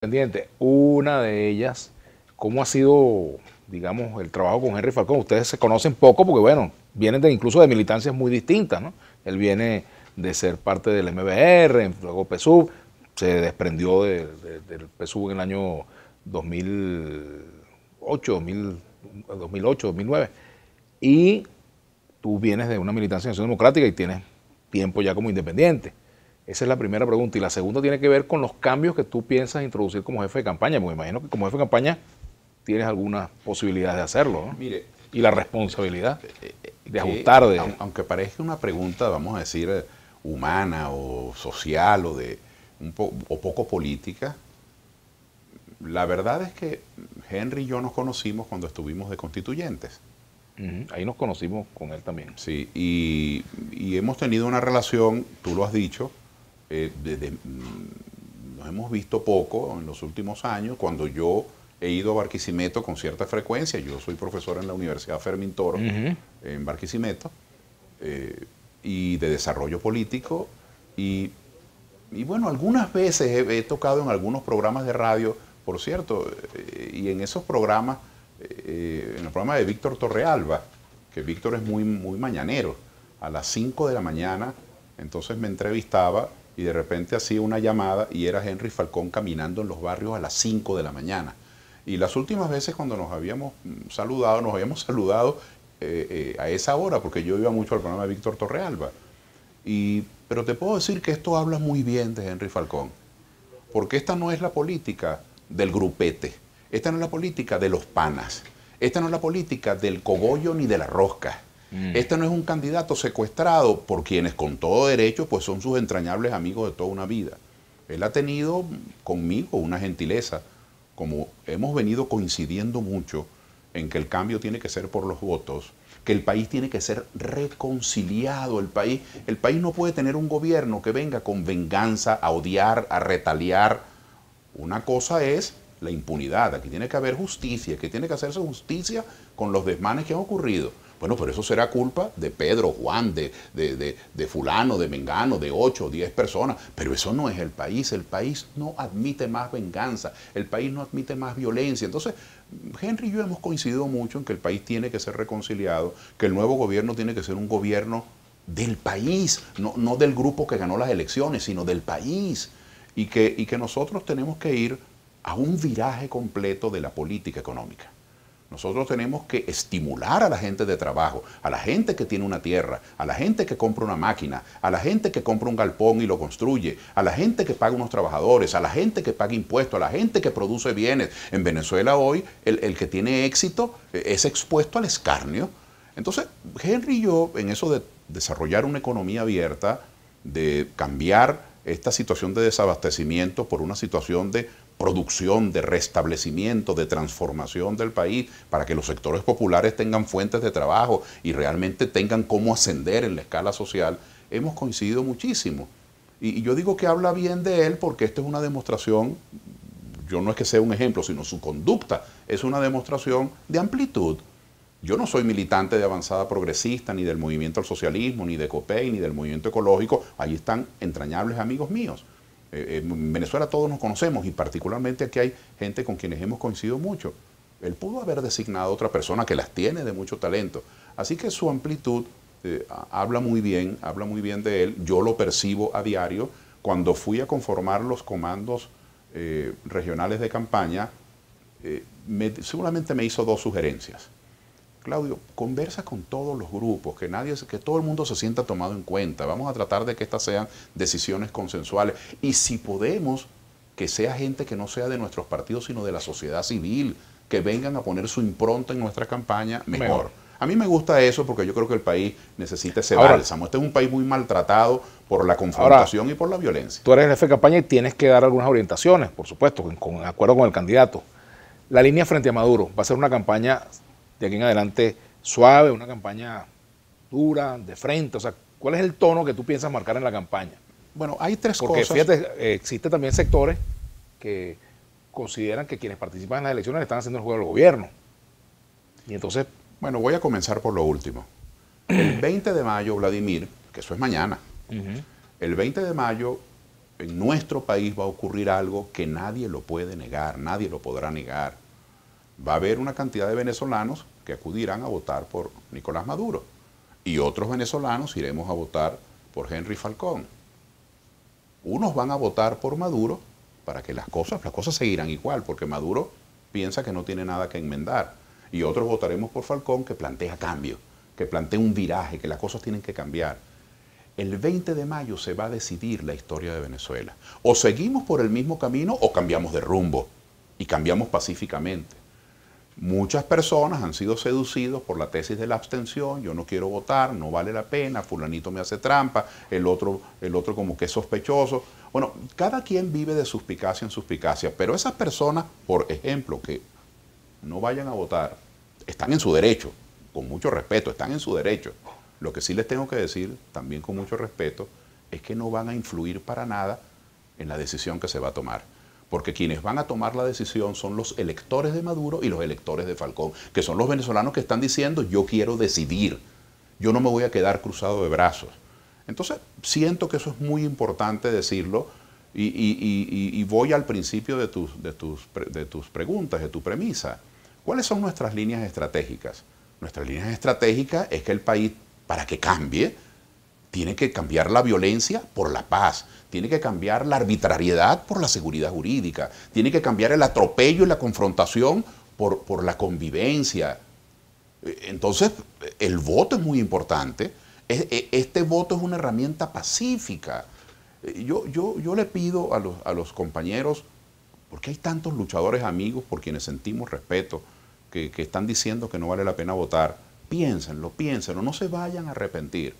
independientes. Una de ellas, ¿cómo ha sido, digamos, el trabajo con Henry Falcón? Ustedes se conocen poco porque, bueno, vienen incluso de militancias muy distintas, ¿no? Él viene de ser parte del MBR, luego PSUV, se desprendió del PSUV en el año 2008, 2009. Y tú vienes de una militancia de Acción Democrática y tienes tiempo ya como independiente. Esa es la primera pregunta. Y la segunda tiene que ver con los cambios que tú piensas introducir como jefe de campaña, porque me imagino que como jefe de campaña tienes alguna posibilidad de hacerlo, ¿no? Mire, y la responsabilidad de ajustar. Aunque parezca una pregunta, vamos a decir, humana o social o poco política, la verdad es que Henry y yo nos conocimos cuando estuvimos de constituyentes. Ahí nos conocimos con él también. Sí, y hemos tenido una relación, tú lo has dicho, nos hemos visto poco en los últimos años, cuando yo he ido a Barquisimeto con cierta frecuencia. Yo soy profesor en la Universidad Fermín Toro, en Barquisimeto, y de desarrollo político. Y bueno, algunas veces he tocado en algunos programas de radio, por cierto, y en esos programas, en el programa de Víctor Torrealba, que Víctor es muy mañanero, a las 5 de la mañana, entonces me entrevistaba y de repente hacía una llamada y era Henry Falcón caminando en los barrios a las 5 de la mañana. Y las últimas veces cuando nos habíamos saludado a esa hora, porque yo iba mucho al programa de Víctor Torrealba. Pero te puedo decir que esto habla muy bien de Henry Falcón, porque esta no es la política del grupete, esta no es la política de los panas, esta no es la política del cogollo ni de la rosca. Este no es un candidato secuestrado por quienes con todo derecho pues son sus entrañables amigos de toda una vida. Él ha tenido conmigo una gentileza, como hemos venido coincidiendo mucho en que el cambio tiene que ser por los votos, que el país tiene que ser reconciliado. El país no puede tener un gobierno que venga con venganza, a odiar, a retaliar. Una cosa es la impunidad, aquí tiene que haber justicia, que tiene que hacerse justicia con los desmanes que han ocurrido. Bueno, pero eso será culpa de Pedro, Juan, de fulano, de mengano, de 8 o 10 personas. Pero eso no es el país no admite más venganza, el país no admite más violencia. Entonces, Henry y yo hemos coincidido mucho en que el país tiene que ser reconciliado, que el nuevo gobierno tiene que ser un gobierno del país, no del grupo que ganó las elecciones, sino del país. Y que nosotros tenemos que ir a un viraje completo de la política económica. Nosotros tenemos que estimular a la gente de trabajo, a la gente que tiene una tierra, a la gente que compra una máquina, a la gente que compra un galpón y lo construye, a la gente que paga unos trabajadores, a la gente que paga impuestos, a la gente que produce bienes. En Venezuela hoy el que tiene éxito es expuesto al escarnio. Entonces, Henry y yo, en eso de desarrollar una economía abierta, de cambiar esta situación de desabastecimiento por una situación de producción, de restablecimiento, de transformación del país, para que los sectores populares tengan fuentes de trabajo y realmente tengan cómo ascender en la escala social, hemos coincidido muchísimo. Y yo digo que habla bien de él porque esta es una demostración, yo no es que sea un ejemplo, sino su conducta es una demostración de amplitud. Yo no soy militante de Avanzada Progresista, ni del Movimiento al Socialismo, ni de COPEI, ni del Movimiento Ecológico. Ahí están entrañables amigos míos. En Venezuela todos nos conocemos y particularmente aquí hay gente con quienes hemos coincidido mucho. Él pudo haber designado a otra persona que las tiene de mucho talento. Así que su amplitud habla muy bien de él. Yo lo percibo a diario. Cuando fui a conformar los comandos regionales de campaña, seguramente me hizo 2 sugerencias. Claudio, conversa con todos los grupos, que todo el mundo se sienta tomado en cuenta. Vamos a tratar de que estas sean decisiones consensuales. Y si podemos, que sea gente que no sea de nuestros partidos, sino de la sociedad civil, que vengan a poner su impronta en nuestra campaña, mejor. A mí me gusta eso porque yo creo que el país necesita ese bálsamo. Este es un país muy maltratado por la confrontación y por la violencia. Tú eres el jefe de campaña y tienes que dar algunas orientaciones, por supuesto, con acuerdo con el candidato. La línea frente a Maduro va a ser una campaña de aquí en adelante suave, una campaña dura, de frente. O sea, ¿cuál es el tono que tú piensas marcar en la campaña? Bueno, hay 3 cosas. Porque fíjate, existen también sectores que consideran que quienes participan en las elecciones le están haciendo el juego al gobierno. Y entonces... Bueno, voy a comenzar por lo último. El 20 de mayo, Vladimir, que eso es mañana, el 20 de mayo en nuestro país va a ocurrir algo que nadie lo puede negar, nadie lo podrá negar. Va a haber una cantidad de venezolanos que acudirán a votar por Nicolás Maduro y otros venezolanos iremos a votar por Henry Falcón. Unos van a votar por Maduro para que las cosas seguirán igual, porque Maduro piensa que no tiene nada que enmendar. Y otros votaremos por Falcón, que plantea cambio, que plantea un viraje, que las cosas tienen que cambiar. El 20 de mayo se va a decidir la historia de Venezuela. O seguimos por el mismo camino o cambiamos de rumbo, y cambiamos pacíficamente. Muchas personas han sido seducidos por la tesis de la abstención, yo no quiero votar, no vale la pena, fulanito me hace trampa, el otro como que es sospechoso. Bueno, cada quien vive de suspicacia en suspicacia, pero esas personas, por ejemplo, que no vayan a votar, están en su derecho, con mucho respeto, están en su derecho. Lo que sí les tengo que decir, también con mucho respeto, es que no van a influir para nada en la decisión que se va a tomar. Porque quienes van a tomar la decisión son los electores de Maduro y los electores de Falcón, que son los venezolanos que están diciendo yo quiero decidir, yo no me voy a quedar cruzado de brazos. Entonces siento que eso es muy importante decirlo y voy al principio de tus preguntas, de tu premisa. ¿Cuáles son nuestras líneas estratégicas? Nuestras líneas estratégicas es que el país, para que cambie, tiene que cambiar la violencia por la paz, tiene que cambiar la arbitrariedad por la seguridad jurídica, tiene que cambiar el atropello y la confrontación por la convivencia. Entonces, el voto es muy importante. Este voto es una herramienta pacífica. Yo le pido a los compañeros, porque hay tantos luchadores amigos por quienes sentimos respeto, que están diciendo que no vale la pena votar, piénsenlo, no se vayan a arrepentir.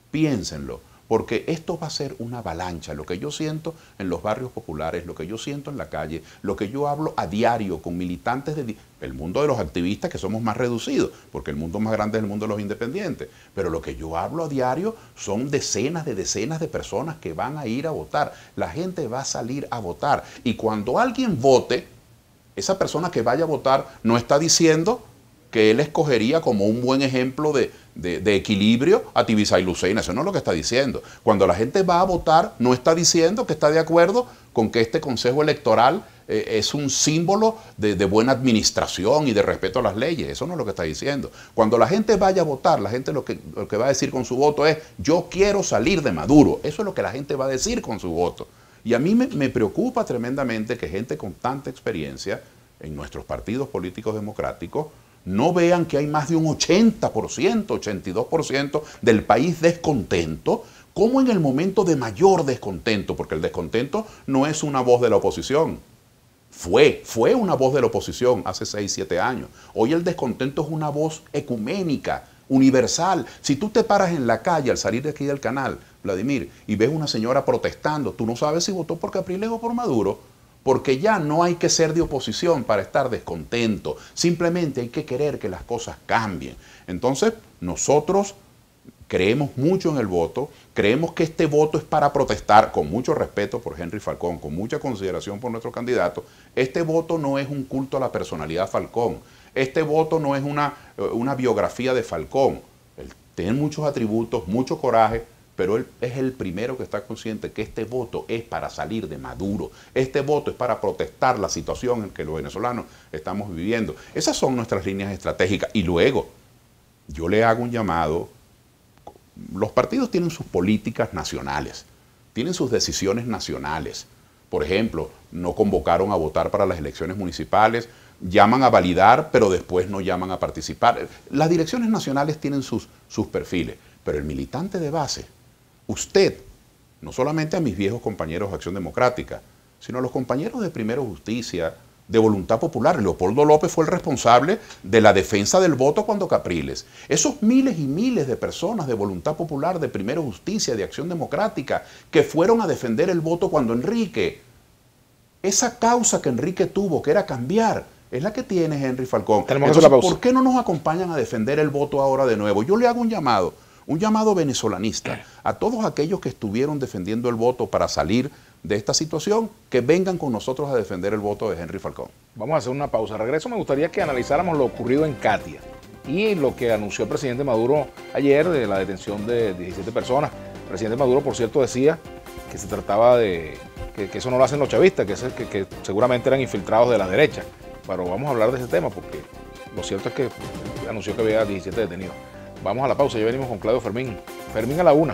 Piénsenlo, porque esto va a ser una avalancha. Lo que yo siento en los barrios populares, lo que yo siento en la calle, lo que yo hablo a diario con militantes del mundo de los activistas, que somos más reducidos, porque el mundo más grande es el mundo de los independientes, pero lo que yo hablo a diario son decenas de personas que van a ir a votar. La gente va a salir a votar. Y cuando alguien vote, esa persona que vaya a votar no está diciendo que él escogería como un buen ejemplo de equilibrio a Tibisay y Lucena. Eso no es lo que está diciendo. Cuando la gente va a votar, no está diciendo que está de acuerdo con que este Consejo Electoral es un símbolo de buena administración y de respeto a las leyes. Eso no es lo que está diciendo. Cuando la gente vaya a votar, la gente lo que va a decir con su voto es: yo quiero salir de Maduro. Eso es lo que la gente va a decir con su voto. Y a mí me preocupa tremendamente que gente con tanta experiencia en nuestros partidos políticos democráticos no vean que hay más de un 80%, 82% del país descontento, como en el momento de mayor descontento, porque el descontento no es una voz de la oposición. Fue una voz de la oposición hace 6, 7 años. Hoy el descontento es una voz ecuménica, universal. Si tú te paras en la calle al salir de aquí del canal, Vladimir, y ves una señora protestando, tú no sabes si votó por Capriles o por Maduro. Porque ya no hay que ser de oposición para estar descontento. Simplemente hay que querer que las cosas cambien. Entonces, nosotros creemos mucho en el voto, creemos que este voto es para protestar, con mucho respeto por Henry Falcón, con mucha consideración por nuestro candidato. Este voto no es un culto a la personalidad Falcón. Este voto no es una biografía de Falcón. Él tiene muchos atributos, mucho coraje, pero él es el primero que está consciente que este voto es para salir de Maduro. Este voto es para protestar la situación en que los venezolanos estamos viviendo. Esas son nuestras líneas estratégicas. Y luego, yo le hago un llamado. Los partidos tienen sus políticas nacionales, tienen sus decisiones nacionales. Por ejemplo, no convocaron a votar para las elecciones municipales, llaman a validar, pero después no llaman a participar. Las direcciones nacionales tienen sus perfiles, pero el militante de base, usted, no solamente a mis viejos compañeros de Acción Democrática, sino a los compañeros de Primero Justicia, de Voluntad Popular. Leopoldo López fue el responsable de la defensa del voto cuando Capriles. Esos miles y miles de personas de Voluntad Popular, de Primero Justicia, de Acción Democrática, que fueron a defender el voto cuando Enrique, esa causa que Enrique tuvo, que era cambiar, es la que tiene Henry Falcón. Entonces, ¿por qué no nos acompañan a defender el voto ahora de nuevo? Yo le hago un llamado venezolanista a todos aquellos que estuvieron defendiendo el voto para salir de esta situación, que vengan con nosotros a defender el voto de Henry Falcón. Vamos a hacer una pausa. Regreso, me gustaría que analizáramos lo ocurrido en Katia y lo que anunció el presidente Maduro ayer de la detención de 17 personas. El presidente Maduro, por cierto, decía que se trataba de que eso no lo hacen los chavistas, que seguramente eran infiltrados de la derecha. Pero vamos a hablar de ese tema porque lo cierto es que anunció que había 17 detenidos. Vamos a la pausa, ya venimos con Claudio Fermín. Fermín a la 1.